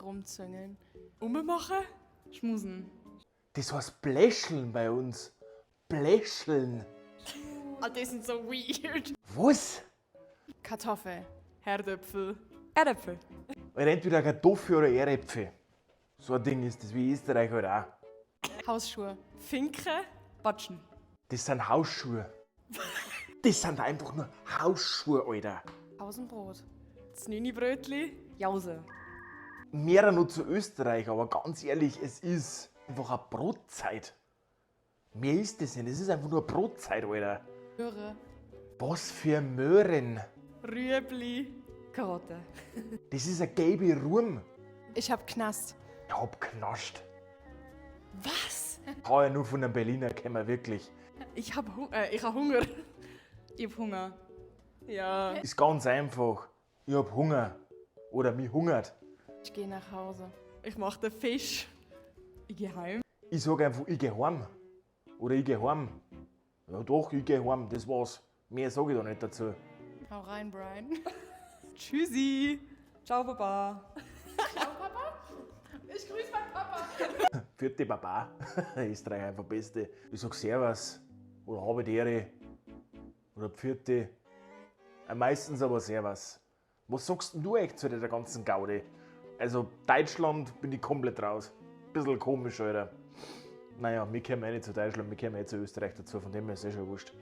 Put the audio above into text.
Rumzüngeln. Ummachen? Schmusen. Das heißt Bläscheln bei uns. Bläscheln. Ah, die sind so weird. Was? Kartoffel. Herdöpfel. Erdäpfel. Oder entweder Kartoffel oder Erdäpfel. So ein Ding ist das, wie Österreich halt auch. Hausschuhe. Finke. Batschen. Das sind Hausschuhe. Das sind einfach nur Hausschuhe, Alter. Pausenbrot. Znüni-Brötli. Jause. Mehr noch zu Österreich, aber ganz ehrlich, es ist einfach eine Brotzeit. Mehr ist das nicht, es ist einfach nur Brotzeit, Alter. Möhre. Was für Möhren. Rüebli. Karotte. Das ist ein gelbe Rum. Ich hab Knast. Ich hab knascht. Was? Kann ja nur von einem Berliner kommen, wirklich. Ich hab Hunger. Ich hab Hunger. Ich hab Hunger. Ja. Ist ganz einfach. Ich hab Hunger. Oder mich hungert. Ich gehe nach Hause. Ich mach den Fisch. Ich geh heim. Ich sag einfach, ich geh heim. Oder ich geh heim. Ja doch, ich geh heim, das war's. Mehr sag ich da nicht dazu. Hau rein, Brian. Tschüssi. Ciao, Papa. Ich grüße meinen Papa. Vierte Baba. Österreich einfach Beste. Ich sag Servus. Oder habe die Ehre. Oder Pfiate. Meistens aber Servus. Was sagst denn du eigentlich zu der ganzen Gaude? Also Deutschland bin ich komplett raus. Bisschen komisch, Alter. Naja, wir kommen eh nicht zu Deutschland, wir kommen eh zu Österreich dazu, von dem her ist eh schon wurscht.